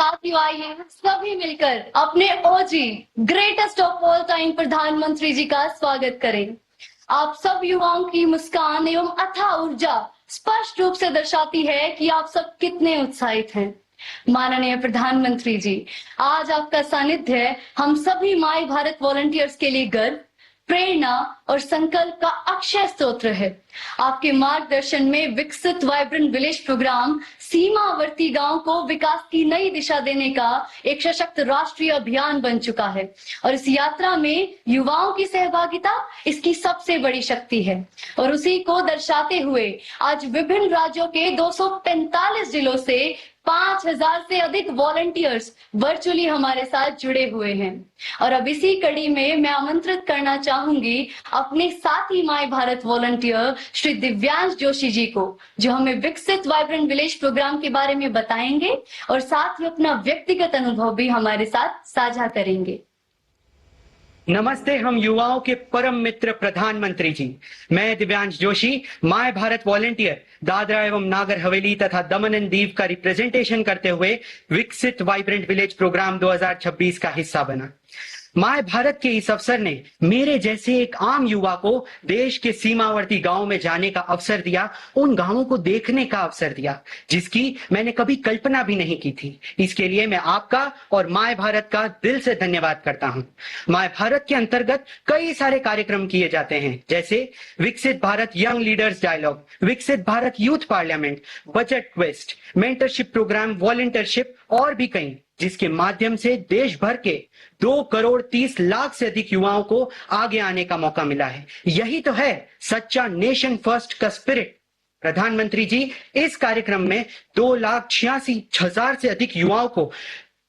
साथियों आइए सभी मिलकर अपने ओजी ग्रेटेस्ट ऑफ ऑल टाइम प्रधानमंत्री जी का स्वागत करें। आप सब युवाओं की मुस्कान एवं अथाह ऊर्जा स्पष्ट रूप से दर्शाती है कि आप सब कितने उत्साहित हैं। माननीय प्रधानमंत्री जी, आज आपका सानिध्य हम सभी माय भारत वॉलंटियर्स के लिए गर्व, प्रेरणा और संकल्प का अक्षय स्तोत्र है। आपके मार्गदर्शन में विकसित वाइब्रेंट विलेज प्रोग्राम सीमावर्ती गांव को विकास की नई दिशा देने का एक सशक्त राष्ट्रीय अभियान बन चुका है और इस यात्रा में युवाओं की सहभागिता इसकी सबसे बड़ी शक्ति है। और उसी को दर्शाते हुए आज विभिन्न राज्यों के 245 जिलों से 5000 से अधिक वॉलंटियर्स वर्चुअली हमारे साथ जुड़े हुए हैं। और अब इसी कड़ी में मैं आमंत्रित करना चाहूंगी अपने साथी माय भारत वॉलंटियर श्री दिव्यांश जोशी जी को, जो हमें विकसित वाइब्रेंट विलेज प्रोग्राम के बारे में बताएंगे और साथ ही अपना व्यक्तिगत अनुभव भी हमारे साथ साझा करेंगे। नमस्ते हम युवाओं के परम मित्र प्रधानमंत्री जी। मैं दिव्यांश जोशी माय भारत वॉलंटियर दादरा एवं नागर हवेली तथा दमन एंड दीव का रिप्रेजेंटेशन करते हुए विकसित वाइब्रेंट विलेज प्रोग्राम 2026 का हिस्सा बना। माय भारत के इस अवसर ने मेरे जैसे एक आम युवा को देश के सीमावर्ती गांव में जाने का अवसर दिया, उन गांवों को देखने का अवसर दिया जिसकी मैंने कभी कल्पना भी नहीं की थी। इसके लिए मैं आपका और माय भारत का दिल से धन्यवाद करता हूं। माय भारत के अंतर्गत कई सारे कार्यक्रम किए जाते हैं, जैसे विकसित Bharat young leaders dialogue, Viksit Bharat youth parliament, budget quest, mentorship programme, volunteership और भी कई, जिसके माध्यम से देश भर के 2,30,00,000 से अधिक युवाओं को आगे आने का मौका मिला है। यही तो है सच्चा नेशन फर्स्ट का स्पिरिट। प्रधानमंत्री जी, इस कार्यक्रम में 2,86,000 से अधिक युवाओं को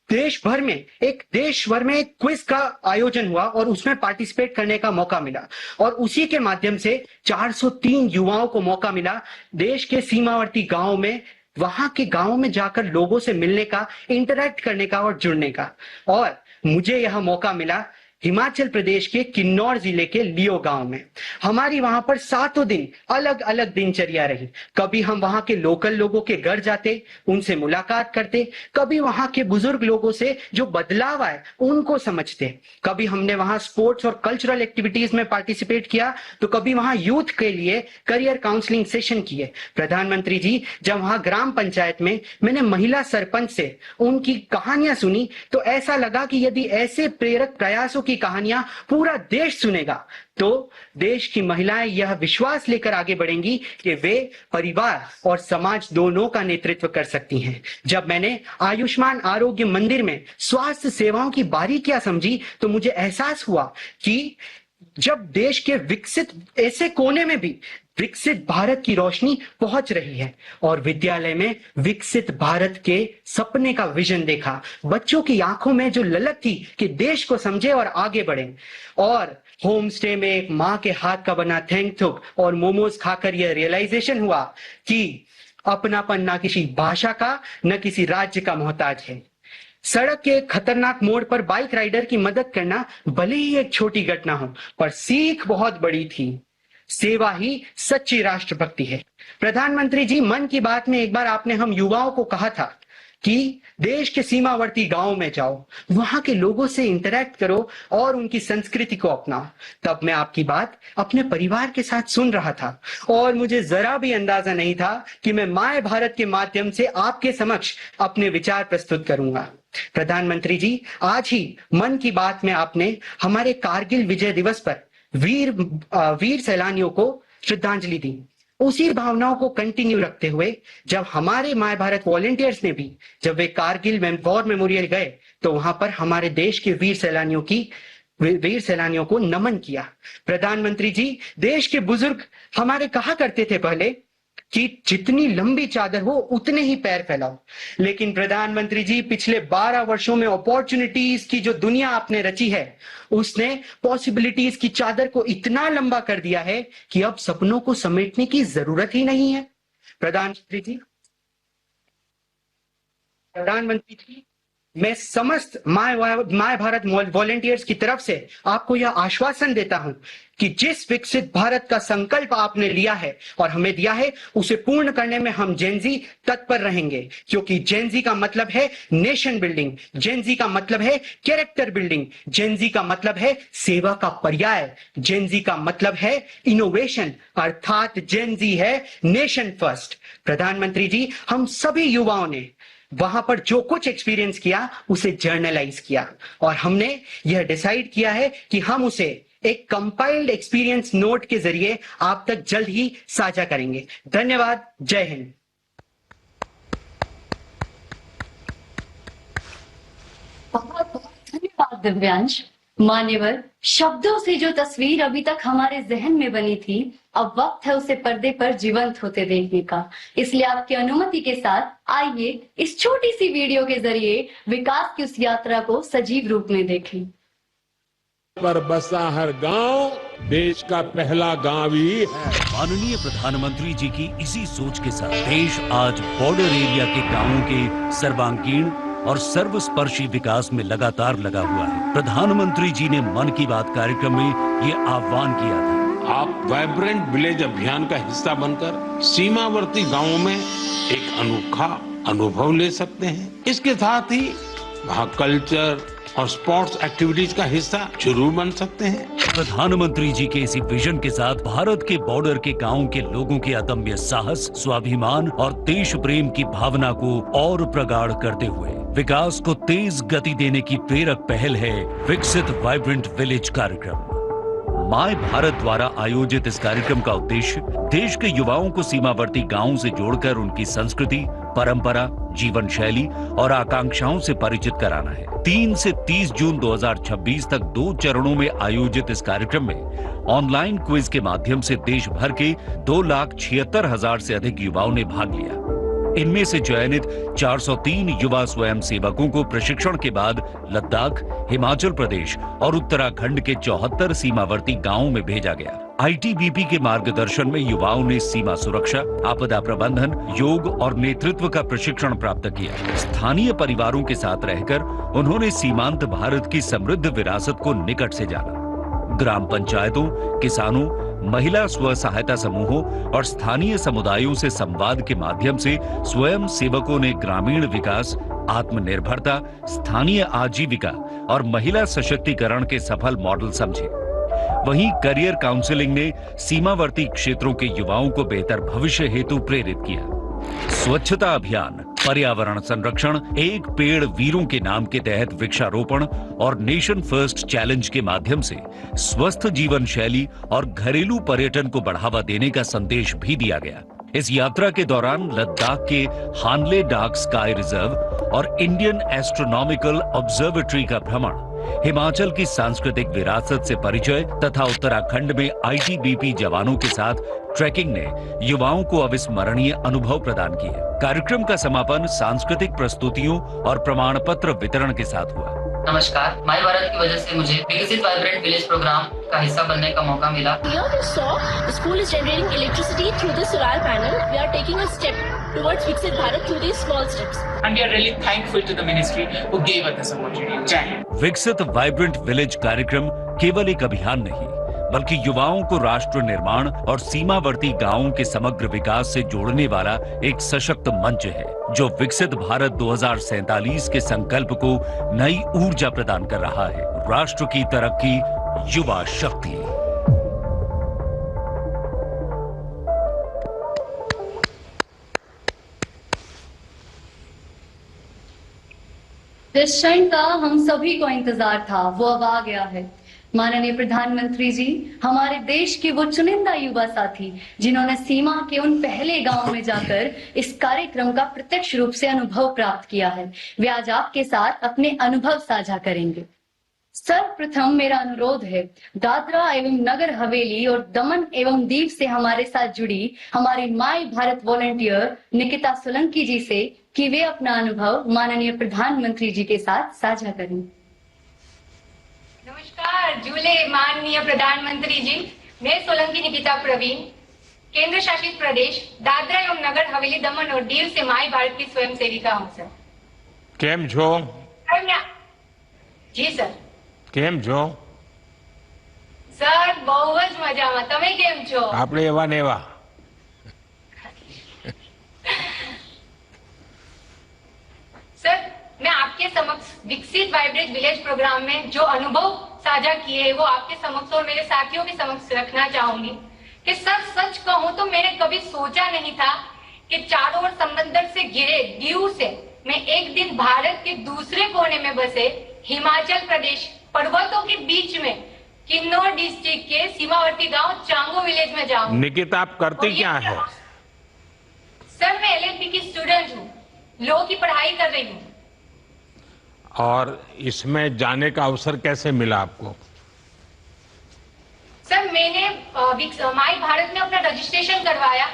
देश भर में एक क्विज का आयोजन हुआ और उसमें पार्टिसिपेट करने का मौका मिला और उसी के माध्यम से 403 युवाओं को मौका मिला देश के सीमावर्ती गांव में, वहां के गांव में जाकर लोगों से मिलने का, इंटरैक्ट करने का और जुड़ने का। और मुझे यह मौका मिला हिमाचल प्रदेश के किन्नौर जिले के लियो गांव में। हमारी वहां पर 7 दिन अलग अलग दिनचर्या रही। कभी हम वहां के लोकल लोगों के घर जाते, उनसे मुलाकात करते, कभी वहां के बुजुर्ग लोगों से जो बदलाव आए उनको समझते, कभी हमने वहां स्पोर्ट्स और कल्चरल एक्टिविटीज में पार्टिसिपेट किया, तो कभी वहां यूथ के लिए करियर काउंसलिंग सेशन किए। प्रधानमंत्री जी, जब वहां ग्राम पंचायत में मैंने महिला सरपंच से उनकी कहानियां सुनी तो ऐसा लगा कि यदि ऐसे प्रेरक प्रयासों की कहानियां पूरा देश सुनेगा तो देश की महिलाएं यह विश्वास लेकर आगे बढ़ेंगी कि वे परिवार और समाज दोनों का नेतृत्व कर सकती हैं। जब मैंने आयुष्मान आरोग्य मंदिर में स्वास्थ्य सेवाओं की बारीकियां समझी तो मुझे एहसास हुआ कि जब देश के विकसित ऐसे कोने में भी विकसित भारत की रोशनी पहुंच रही है और विद्यालय में विकसित भारत के सपने का विजन देखा, बच्चों की आंखों में जो ललक थी कि देश को समझे और आगे बढ़े, और होम स्टे में एक माँ के हाथ का बना थैंकथुक और मोमोज खाकर यह रियलाइजेशन हुआ कि अपनापन ना किसी भाषा का न किसी राज्य का मोहताज है। सड़क के खतरनाक मोड़ पर बाइक राइडर की मदद करना भले ही एक छोटी घटना हो, पर सीख बहुत बड़ी थी। सेवा ही सच्ची राष्ट्रभक्ति है। प्रधानमंत्री जी, मन की बात में एक बार आपने हम युवाओं को कहा था कि देश के सीमावर्ती गांव में जाओ, वहां के लोगों से इंटरैक्ट करो और उनकी संस्कृति को अपनाओ। तब मैं आपकी बात अपने परिवार के साथ सुन रहा था और मुझे जरा भी अंदाजा नहीं था कि मैं माय भारत के माध्यम से आपके समक्ष अपने विचार प्रस्तुत करूंगा। प्रधानमंत्री जी, आज ही मन की बात में आपने हमारे कारगिल विजय दिवस पर वीर सैलानियों को श्रद्धांजलि दी। उसी भावनाओं को कंटिन्यू रखते हुए जब हमारे माय भारत वॉलंटियर्स ने भी, जब वे कारगिल वॉर मेमोरियल गए तो वहां पर हमारे देश के वीर सैलानियों को नमन किया। प्रधानमंत्री जी, देश के बुजुर्ग हमारे कहा करते थे पहले कि जितनी लंबी चादर हो उतने ही पैर फैलाओ, लेकिन प्रधानमंत्री जी, पिछले 12 वर्षों में अपॉर्चुनिटीज की जो दुनिया आपने रची है उसने पॉसिबिलिटीज की चादर को इतना लंबा कर दिया है कि अब सपनों को समेटने की जरूरत ही नहीं है। प्रधानमंत्री जी, मैं समस्त माय भारत वॉलंटियर्स की तरफ से आपको यह आश्वासन देता हूं कि जिस विकसित भारत का संकल्प आपने लिया है और हमें दिया है, उसे पूर्ण करने में हम जेनजी तत्पर रहेंगे, क्योंकि जेनजी का मतलब है नेशन बिल्डिंग, जेनजी का मतलब है कैरेक्टर बिल्डिंग, जेनजी का मतलब है सेवा का पर्याय, जेनजी का मतलब है इनोवेशन, अर्थात जेनजी है नेशन फर्स्ट। प्रधानमंत्री जी, हम सभी युवाओं ने वहां पर जो कुछ एक्सपीरियंस किया उसे जर्नलाइज किया और हमने यह डिसाइड किया है कि हम उसे एक कंपाइल्ड एक्सपीरियंस नोट के जरिए आप तक जल्द ही साझा करेंगे। धन्यवाद। जय हिंद। बहुत बहुत धन्यवाद दिव्यांश। मान्यवर, शब्दों से जो तस्वीर अभी तक हमारे जहन में बनी थी, अब वक्त है उसे पर्दे पर जीवंत होते देखने का। इसलिए आपकी अनुमति के साथ आइए इस छोटी सी वीडियो के जरिए विकास की उस यात्रा को सजीव रूप में देखें। पर बसा हर गांव देश का पहला गांव ही है। माननीय प्रधानमंत्री जी की इसी सोच के साथ देश आज बॉर्डर एरिया के गांवों के सर्वांगीण और सर्वस्पर्शी विकास में लगातार लगा हुआ है। प्रधानमंत्री जी ने मन की बात कार्यक्रम में ये आह्वान किया था। आप वाइब्रेंट विलेज अभियान का हिस्सा बनकर सीमावर्ती गांवों में एक अनोखा अनुभव ले सकते हैं। इसके साथ ही वहाँ कल्चर और स्पोर्ट्स एक्टिविटीज का हिस्सा जरूर बन सकते हैं। प्रधानमंत्री जी के इसी विजन के साथ भारत के बॉर्डर के गांवों के लोगों के अदम्य साहस, स्वाभिमान और देश प्रेम की भावना को और प्रगाढ़ करते हुए विकास को तेज गति देने की प्रेरक पहल है विकसित वाइब्रेंट विलेज कार्यक्रम। माय भारत द्वारा आयोजित इस कार्यक्रम का उद्देश्य देश के युवाओं को सीमावर्ती गांवों से जोड़कर उनकी संस्कृति, परंपरा, जीवन शैली और आकांक्षाओं से परिचित कराना है। 3 से 30 जून 2026 तक 2 चरणों में आयोजित इस कार्यक्रम में ऑनलाइन क्विज के माध्यम से देश भर के 2,76,000 से अधिक युवाओं ने भाग लिया। इनमें से चयनित 403 युवा स्वयं सेवकों को प्रशिक्षण के बाद लद्दाख, हिमाचल प्रदेश और उत्तराखंड के 74 सीमावर्ती गांवों में भेजा गया। आईटीबीपी के मार्गदर्शन में युवाओं ने सीमा सुरक्षा, आपदा प्रबंधन, योग और नेतृत्व का प्रशिक्षण प्राप्त किया। स्थानीय परिवारों के साथ रहकर उन्होंने सीमांत भारत की समृद्ध विरासत को निकट से जाना। ग्राम पंचायतों, किसानों, महिला स्व सहायता समूहों और स्थानीय समुदायों से संवाद के माध्यम से स्वयं सेवकों ने ग्रामीण विकास, आत्मनिर्भरता, स्थानीय आजीविका और महिला सशक्तिकरण के सफल मॉडल समझे। वहीं करियर काउंसलिंग ने सीमावर्ती क्षेत्रों के युवाओं को बेहतर भविष्य हेतु प्रेरित किया। स्वच्छता अभियान, पर्यावरण संरक्षण, एक पेड़ वीरों के नाम के तहत वृक्षारोपण और नेशन फर्स्ट चैलेंज के माध्यम से स्वस्थ जीवन शैली और घरेलू पर्यटन को बढ़ावा देने का संदेश भी दिया गया। इस यात्रा के दौरान लद्दाख के हानले डार्क स्काई रिजर्व और इंडियन एस्ट्रोनॉमिकल ऑब्जर्वेटरी का भ्रमण, हिमाचल की सांस्कृतिक विरासत से परिचय तथा उत्तराखंड में आईटीबीपी जवानों के साथ ट्रैकिंग ने युवाओं को अविस्मरणीय अनुभव प्रदान किए। कार्यक्रम का समापन सांस्कृतिक प्रस्तुतियों और प्रमाण पत्र वितरण के साथ हुआ। नमस्कार, माय भारत की वजह से मुझे विकसित वाइब्रेंट विलेज प्रोग्राम का हिस्सा बनने का मौका मिला। Here we saw the school is generating electricity through the solar panel. We are taking a step towards Viksit Bharat through these small steps. And we are really thankful to the ministry who gave us this opportunity. जय हिंद। विकसित vibrant village कार्यक्रम केवल एक अभियान नहीं, बल्कि युवाओं को राष्ट्र निर्माण और सीमावर्ती गांवों के समग्र विकास से जोड़ने वाला एक सशक्त मंच है, जो विकसित भारत 2047 के संकल्प को नई ऊर्जा प्रदान कर रहा है। राष्ट्र की तरक्की, युवा शक्ति। जिस क्षण का हम सभी को इंतजार था, वो अब आ गया है। माननीय प्रधानमंत्री जी, हमारे देश के वो चुनिंदा युवा साथी जिन्होंने सीमा के उन पहले गांव में जाकर इस कार्यक्रम का प्रत्यक्ष रूप से अनुभव प्राप्त किया है, वे आज आपके साथ अपने अनुभव साझा करेंगे। सर्वप्रथम मेरा अनुरोध है दादरा एवं नगर हवेली और दमन एवं दीव से हमारे साथ जुड़ी हमारी माय भारत वॉलंटियर निकिता सोलंकी जी से कि वे अपना अनुभव माननीय प्रधानमंत्री जी के साथ साझा करें। नमस्कार झूले माननीय प्रधानमंत्री जी, मैं सोलंकी निकिता प्रवीण, केंद्र शासित प्रदेश दादरा एवं नगर हवेली दमन और दीव से माय भारत की स्वयं सेविका हूँ सर। केम छो? और मैं जी सर કેમ છો? સર બહુ જ મજામાં તમે કેમ છો આપણે એવા ને એવા. सर मैं आपके समक्ष विकसित वाइब्रेट विलेज प्रोग्राम में जो अनुभव साझा किए वो आपके समक्ष और मेरे साथियों के समक्ष रखना चाहूंगी कि सर सच कहूं तो मैंने कभी सोचा नहीं था कि चारों ओर समंदर से घिरे दीव से मैं एक दिन भारत के दूसरे कोने में बसे हिमाचल प्रदेश पर्वतों के बीच में किन्नौर डिस्ट्रिक्ट के सीमावर्ती गांव चांगो विलेज में जाऊं। निकिता आप करती क्या है? सर मैं एलएलबी की स्टूडेंट हूँ, लॉ की पढ़ाई कर रही हूँ। और इसमें जाने का अवसर कैसे मिला आपको? सर मैंने माई भारत में अपना रजिस्ट्रेशन करवाया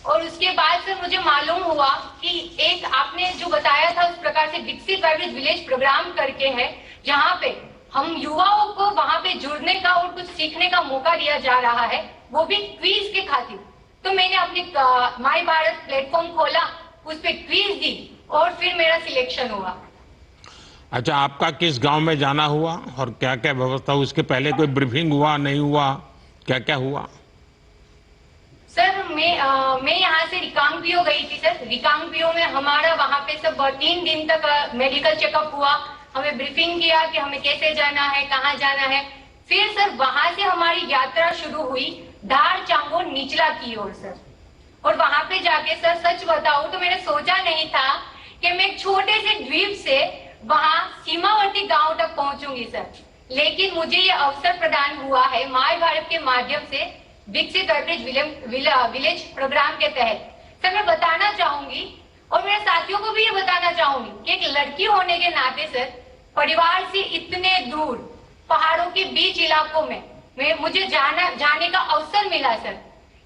और उसके बाद सर मुझे मालूम हुआ कि एक आपने जो बताया था उस प्रकार से विकसित वाइब्रेट विलेज प्रोग्राम करके है जहाँ पे हम युवाओं को वहां पे जुड़ने का और कुछ सीखने का मौका दिया जा रहा है, वो भी क्विज के खातिर। तो मैंने अपनी माई भारत प्लेटफॉर्म खोला, उस पे क्विज दी और फिर मेरा सिलेक्शन हुआ। अच्छा, आपका किस गांव में जाना हुआ और क्या क्या व्यवस्था? उसके पहले कोई ब्रीफिंग हुआ, नहीं हुआ, क्या क्या हुआ? सर मैं यहाँ से रिकांगपियो गई थी सर। रिकांगपियो में हमारा वहाँ पे सब 3 दिन तक मेडिकल चेकअप हुआ, हमें ब्रीफिंग किया कि हमें कैसे जाना है, कहाँ जाना है। फिर सर वहां से हमारी यात्रा शुरू हुई धार चांगो निचला की ओर सर। और वहां पे जाके सर सच बताऊं तो मैंने सोचा नहीं था कि मैं एक छोटे से द्वीप से वहां सीमावर्ती गांव तक पहुंचूंगी सर। लेकिन मुझे ये अवसर प्रदान हुआ है माय भारत के माध्यम से विकसित वाइब्रेट विलेज प्रोग्राम के तहत। सर मैं बताना चाहूंगी और मेरे साथियों को भी ये बताना चाहूंगी कि एक लड़की होने के नाते सर परिवार से इतने दूर पहाड़ों के बीच इलाकों में मुझे जाने का अवसर मिला सर।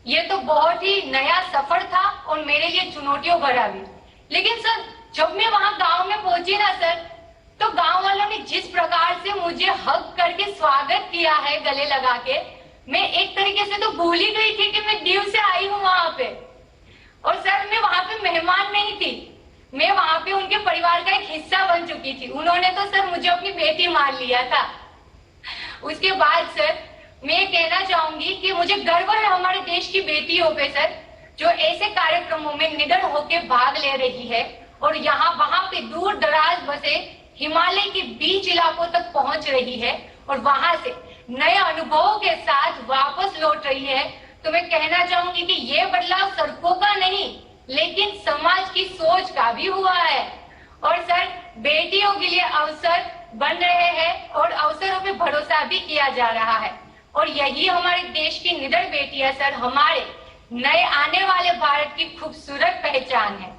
ये तो बहुत ही नया सफर था और मेरे लिए चुनौतियों भरा भी। लेकिन सर जब मैं वहां गांव में पहुंची ना सर, तो गांव वालों ने जिस प्रकार से मुझे हग करके स्वागत किया है गले लगा के, मैं एक तरीके से तो भूल ही गई थी कि मैं दीव से आई हूँ वहां पे। और सर मैं वहां पे मेहमान नहीं थी, मैं वहां पे उनके परिवार का एक हिस्सा बन चुकी थी। उन्होंने तो सर मुझे अपनी बेटी मान लिया था। उसके बाद सर मैं कहना चाहूंगी कि मुझे गर्व है हमारे देश की बेटियों पे सर, जो ऐसे कार्यक्रमों में निडर होकर भाग ले रही है और यहाँ वहां पे दूर दराज बसे हिमालय के बीच इलाकों तक पहुंच रही है और वहां से नए अनुभवों के साथ वापस लौट रही है। तो मैं कहना चाहूंगी कि ये बदलाव सड़कों का नहीं लेकिन समाज की सोच का भी हुआ है। और सर बेटियों के लिए अवसर बन रहे हैं और अवसरों पे भरोसा भी किया जा रहा है और यही हमारे देश की निडर बेटियां सर हमारे नए आने वाले भारत की खूबसूरत पहचान है।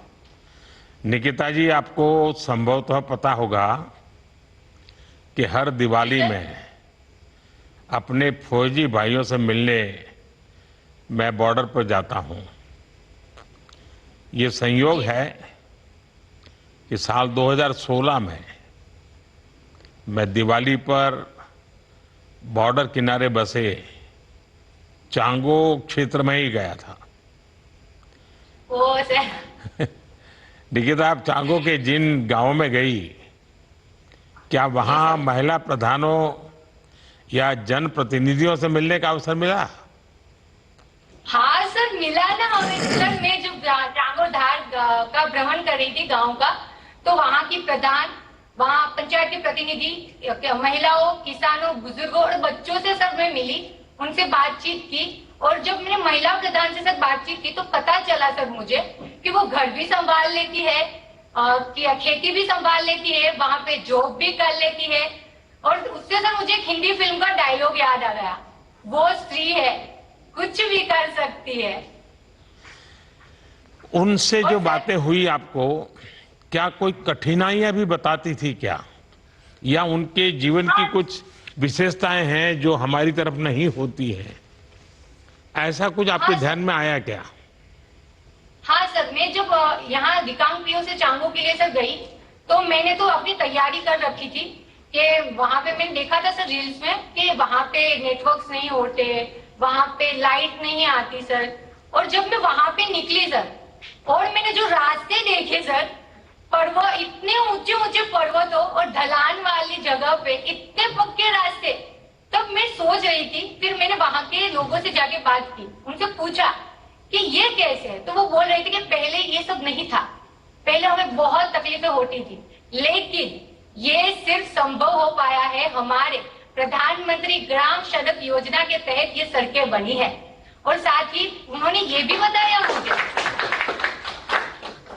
निकिता जी, आपको संभवतः पता होगा कि हर दिवाली में अपने फौजी भाइयों से मिलने मैं बॉर्डर पर जाता हूं। ये संयोग है कि साल 2016 में मैं दिवाली पर बॉर्डर किनारे बसे चांगो क्षेत्र में ही गया था। ओ सर निकिता, आप चांगो के जिन गांवों में गई, क्या वहां महिला प्रधानों या जनप्रतिनिधियों से मिलने का अवसर मिला? हाँ सर मिला ना हमें। सर मैं जब चांगो धार का भ्रमण कर रही थी गांव का, तो वहाँ की प्रधान, वहाँ पंचायत के प्रतिनिधि, महिलाओं, किसानों, बुजुर्गों और बच्चों से सर मैं मिली, उनसे बातचीत की। और जब मैंने महिला प्रधान से सर बातचीत की तो पता चला सर मुझे कि वो घर भी संभाल लेती है, खेती भी संभाल लेती है, वहां पे जॉब भी कर लेती है। और उससे सर मुझे एक हिंदी फिल्म का डायलॉग याद आ गया, वो स्त्री है कुछ भी कर सकती है। उनसे जो बातें हुई आपको, क्या कोई कठिनाइयां भी बताती थी क्या, या उनके जीवन की कुछ विशेषताएं हैं जो हमारी तरफ नहीं होती है? ऐसा कुछ आपके ध्यान में आया क्या? हाँ सर, मैं जब यहाँ रिकांगपियो से चांगो के लिए सर गई तो मैंने तो अपनी तैयारी कर रखी थी कि वहां पे मैंने देखा था सर रील्स में कि वहां पे नेटवर्क्स नहीं होते, वहां पे लाइट नहीं आती सर। और जब मैं वहां पे निकली सर और मैंने जो रास्ते देखे सर, पर्वत, इतने ऊंचे ऊंचे पर्वतों और ढलान वाली जगह पे इतने पक्के रास्ते। तब मैं सोच रही थी, फिर मैंने वहां के लोगों से जाके बात की, उनसे पूछा कि ये कैसे है। तो वो बोल रहे थे कि पहले ये सब नहीं था, पहले हमें बहुत तकलीफें होती थी, लेकिन ये सिर्फ संभव हो पाया है हमारे प्रधानमंत्री ग्राम सड़क योजना के तहत ये सड़कें बनी है। और साथ ही उन्होंने ये भी बताया मुझे,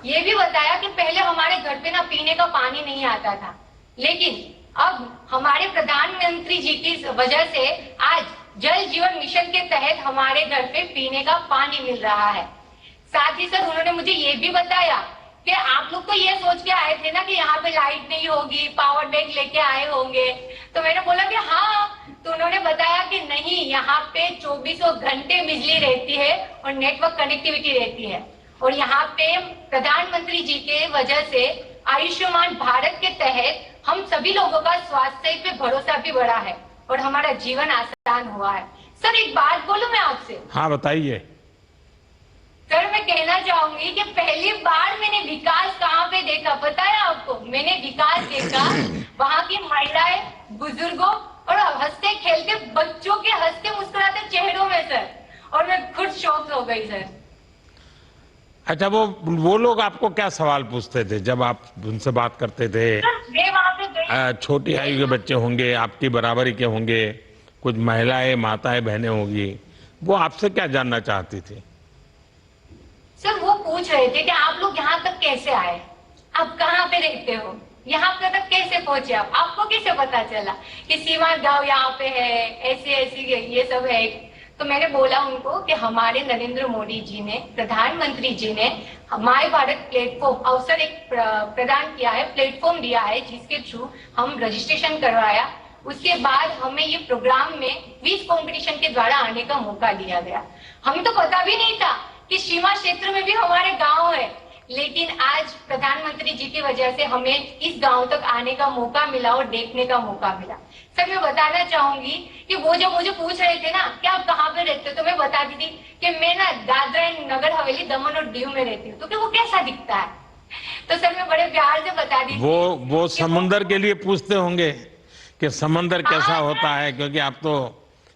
ये भी बताया कि पहले हमारे घर पे ना पीने का पानी नहीं आता था, लेकिन अब हमारे प्रधानमंत्री जी की वजह से आज जल जीवन मिशन के तहत हमारे घर पे पीने का पानी मिल रहा है। साथ ही सर उन्होंने मुझे ये भी बताया कि आप लोग तो ये सोच के आए थे ना कि यहाँ पे लाइट नहीं होगी, पावर बैंक लेके आए होंगे। तो मैंने बोला कि हाँ, तो उन्होंने बताया कि नहीं, यहाँ पे 24 घंटे बिजली रहती है और नेटवर्क कनेक्टिविटी रहती है। और यहाँ पे प्रधानमंत्री जी के वजह से आयुष्मान भारत के तहत हम सभी लोगों का स्वास्थ्य पे भरोसा भी बढ़ा है और हमारा जीवन आसान हुआ है। सर एक बात बोलूं मैं आपसे? हाँ बताइए। सर मैं कहना चाहूंगी कि पहली बार मैंने विकास कहाँ पे देखा पता है आपको? मैंने विकास देखा वहाँ की महिलाएं, बुजुर्गों और हंसते खेलते बच्चों के हंसते मुस्कुराते चेहरों में सर, और मैं खुद शॉक हो गई सर। अच्छा, वो लोग आपको क्या सवाल पूछते थे जब आप उनसे बात करते थे? मैं वहाँ पे गई, छोटी आयु के बच्चे होंगे, आपकी बराबरी के होंगे, कुछ महिलाएं, माताएं, बहनें होंगी, वो आपसे क्या जानना चाहती थी? सर वो पूछ रहे थे कि आप लोग यहाँ तक कैसे आए, आप कहाँ पे रहते हो, यहाँ पे तक कैसे पहुंचे आप, आपको कैसे पता चला कि सीमा गांव यहाँ पे है, ऐसे ऐसे ये सब है। तो मैंने बोला उनको कि हमारे नरेंद्र मोदी जी ने, प्रधानमंत्री जी ने माय भारत प्लेटफॉर्म अवसर एक प्रदान किया है, प्लेटफॉर्म दिया है, जिसके थ्रू हम रजिस्ट्रेशन करवाया। उसके बाद हमें ये प्रोग्राम में क्विज कंपटीशन के द्वारा आने का मौका दिया गया। हमें तो पता भी नहीं था कि सीमा क्षेत्र में भी हमारे गांव है, लेकिन आज प्रधानमंत्री जी की वजह से हमें इस गांव तक आने का मौका मिला और देखने का मौका मिला। सर मैं बताना चाहूंगी कि वो जब मुझे पूछ रहे थे ना कि आप कहाँ पे रहते हो, तो मैं बताती थी कि मैं ना दादरा एंड नगर हवेली, दमन और दीव में रहती हूँ। तो कि वो कैसा दिखता है, तो सर मैं बड़े प्यार से बता दी। वो समुंदर के लिए पूछते होंगे कि समंदर कैसा होता है, क्योंकि आप तो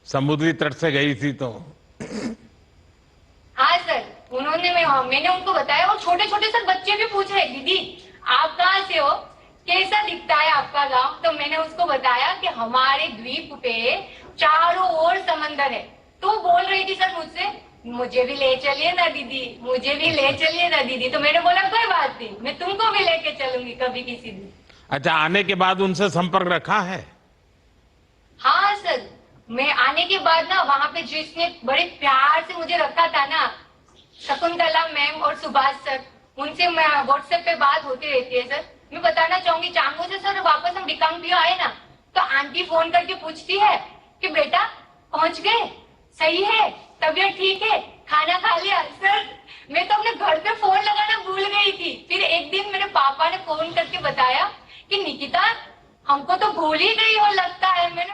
समुद्री तट से गई थी। तो हाँ सर, मैंने उनको बताया। और छोटे छोटे सर बच्चे भी पूछ रहे, दीदी आप कहाँ से हो, कैसा दिखता है आपका गांव? तो मैंने उसको बताया कि हमारे द्वीप पे चारों ओर समंदर है। तो वो बोल रही थी सर मुझसे, मुझे भी ले चलिए ना दीदी, मुझे भी ले चलिए ना दीदी। तो मैंने बोला कोई बात नहीं, मैं तुमको भी लेके चलूंगी कभी किसी दिन। अच्छा, आने के बाद उनसे संपर्क रखा है? हाँ सर, मैं आने के बाद ना वहाँ पे जिसने बड़े प्यार से मुझे रखा था ना, शकुंतला मैम और सुभाष सर, उनसे मैं व्हाट्सएप पे बात होती रहती है सर। मैं बताना चाहूंगी चांगो से सर वापस हम रिकांगपियो आए ना, तो आंटी फोन करके पूछती है कि बेटा पहुंच गए, सही है, तबीयत ठीक है, खाना खा लिया? सर मैं तो अपने घर पे फोन लगाना भूल गई थी। फिर एक दिन मेरे पापा ने फोन करके बताया कि निकिता हमको तो भूल ही गई हो लगता है। मैंने